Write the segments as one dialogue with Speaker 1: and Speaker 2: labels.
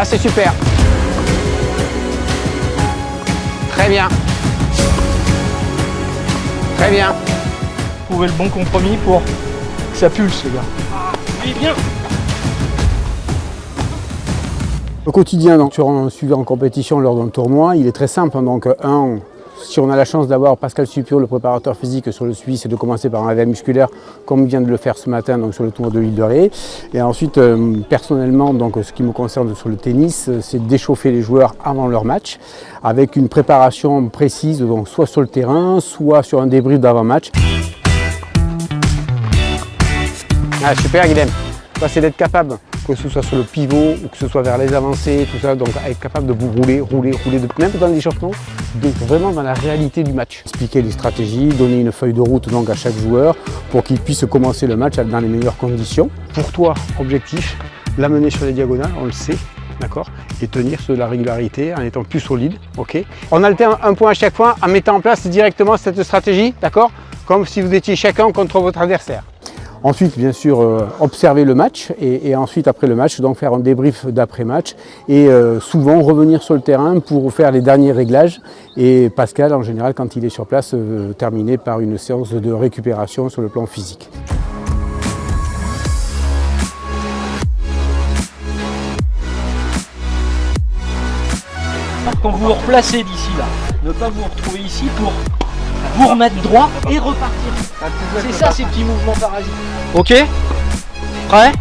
Speaker 1: Là, c'est super. Très bien. Très bien.
Speaker 2: Trouver le bon compromis pour que ça pulse, les gars.
Speaker 3: Oui, bien.
Speaker 1: Le quotidien donc, sur un suivi en compétition lors d'un tournoi, il est très simple. Donc, si on a la chance d'avoir Pascal Supio, le préparateur physique sur le suivi, c'est de commencer par un réveil musculaire, comme il vient de le faire ce matin donc, sur le tournoi de l'île de Ré. Et ensuite, personnellement, donc, ce qui me concerne sur le tennis, c'est d'échauffer les joueurs avant leur match, avec une préparation précise, donc, soit sur le terrain, soit sur un débrief d'avant-match. Ah, super, Guilhem. C'est d'être capable, que ce soit sur le pivot ou que ce soit vers les avancées, tout ça, donc être capable de vous rouler, même dans l'échauffement, donc vraiment dans la réalité du match. Expliquer les stratégies, donner une feuille de route donc à chaque joueur pour qu'il puisse commencer le match dans les meilleures conditions. Pour toi, objectif, l'amener sur les diagonales, on le sait, d'accord, et tenir sur la régularité en étant plus solide, ok. On alterne un point à chaque fois en mettant en place directement cette stratégie, d'accord, comme si vous étiez chacun contre votre adversaire. Ensuite, bien sûr, observer le match et ensuite, après le match, donc faire un débrief d'après-match et souvent revenir sur le terrain pour faire les derniers réglages. Et Pascal, en général, quand il est sur place, terminer par une séance de récupération sur le plan physique.
Speaker 3: Quand vous vous replacez d'ici là, ne pas vous retrouver ici pour vous remettre droit et repartir. C'est ça ces petits mouvements parasites.
Speaker 2: Ok. Prêt?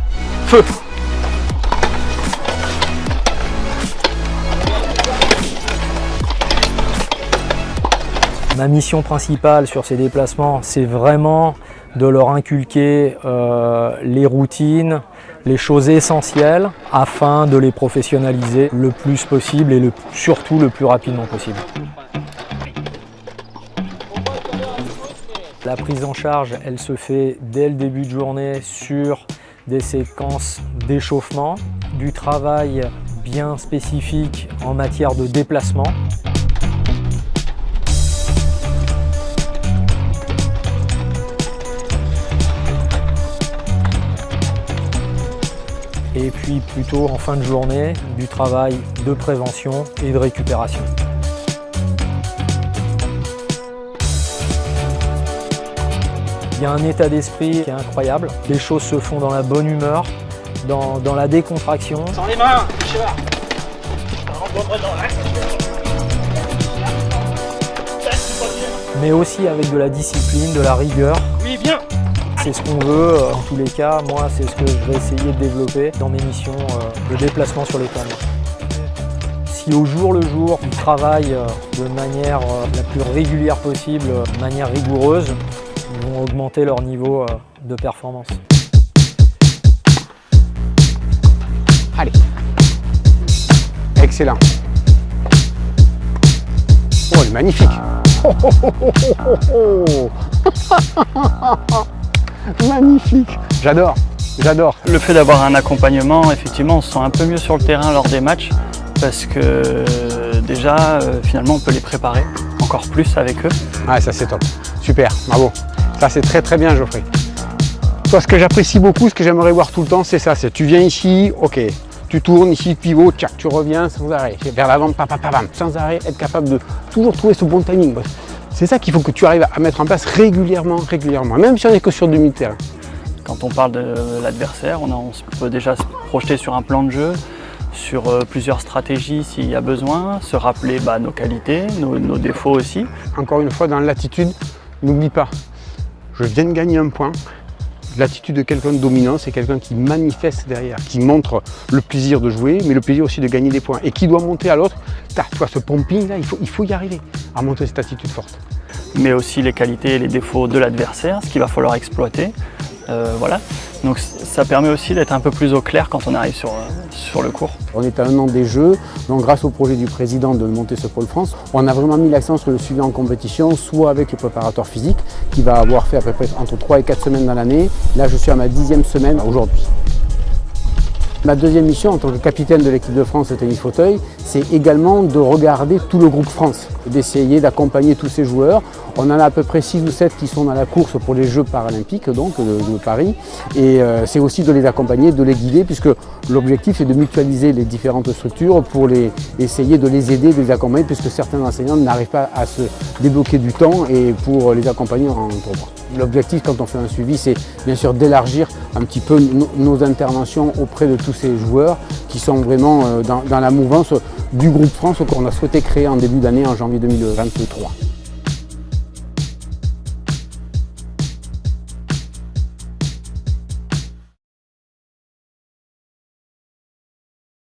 Speaker 2: Feu. Ma mission principale sur ces déplacements, c'est vraiment de leur inculquer les routines, les choses essentielles afin de les professionnaliser le plus possible et surtout le plus rapidement possible. La prise en charge, elle se fait dès le début de journée sur des séquences d'échauffement, du travail bien spécifique en matière de déplacement. Et puis plutôt en fin de journée, du travail de prévention et de récupération. Il y a un état d'esprit qui est incroyable. Les choses se font dans la bonne humeur, dans la décontraction.
Speaker 3: Sans les mains, Richard.
Speaker 2: Mais aussi avec de la discipline, de la rigueur.
Speaker 3: Oui, bien.
Speaker 2: C'est ce qu'on veut. En tous les cas, moi, c'est ce que je vais essayer de développer dans mes missions de déplacement sur les tournois. Si au jour le jour, ils travaillent de manière la plus régulière possible, de manière rigoureuse, ils vont augmenter leur niveau de performance.
Speaker 1: Allez. Excellent. Oh, elle est magnifique. Magnifique. J'adore, j'adore.
Speaker 4: Le fait d'avoir un accompagnement, effectivement, on se sent un peu mieux sur le terrain lors des matchs parce que déjà, finalement, on peut les préparer encore plus avec eux.
Speaker 1: Ah, ça c'est top. Super, bravo. Ça c'est très très bien, Geoffrey. Toi, ce que j'apprécie beaucoup, ce que j'aimerais voir tout le temps, c'est ça. C'est tu viens ici, ok. Tu tournes ici, pivot, tchac, tu reviens sans arrêt. Vers l'avant, sans arrêt, être capable de toujours trouver ce bon timing. C'est ça qu'il faut que tu arrives à mettre en place régulièrement, même si on n'est que sur demi-terrain.
Speaker 4: Quand on parle de l'adversaire, on peut déjà se projeter sur un plan de jeu, sur plusieurs stratégies s'il y a besoin, se rappeler nos qualités, nos défauts aussi.
Speaker 1: Encore une fois, dans l'attitude, n'oublie pas, je viens de gagner un point. L'attitude de quelqu'un de dominant, c'est quelqu'un qui manifeste derrière, qui montre le plaisir de jouer, mais le plaisir aussi de gagner des points. Et qui doit monter à l'autre. Tu vois, ce pumping là, il faut y arriver à montrer cette attitude forte.
Speaker 4: Mais aussi les qualités et les défauts de l'adversaire, ce qu'il va falloir exploiter. Voilà. Donc ça permet aussi d'être un peu plus au clair quand on arrive sur le court.
Speaker 1: On est à un an des Jeux, donc grâce au projet du président de monter ce pôle France, on a vraiment mis l'accent sur le suivi en compétition, soit avec le préparateur physique, qui va avoir fait à peu près entre 3 et 4 semaines dans l'année. Là, je suis à ma 10e semaine aujourd'hui. Ma deuxième mission en tant que capitaine de l'équipe de France de tennis fauteuil, c'est également de regarder tout le groupe France, d'essayer d'accompagner tous ces joueurs. On en a à peu près 6 ou 7 qui sont dans la course pour les Jeux paralympiques donc, de Paris. Et c'est aussi de les accompagner, de les guider, puisque l'objectif est de mutualiser les différentes structures pour essayer de les aider, de les accompagner, puisque certains enseignants n'arrivent pas à se débloquer du temps et pour les accompagner en tournoi. L'objectif quand on fait un suivi, c'est bien sûr d'élargir un petit peu nos interventions auprès de tous ces joueurs qui sont vraiment dans la mouvance du groupe France qu'on a souhaité créer en début d'année, en janvier 2023.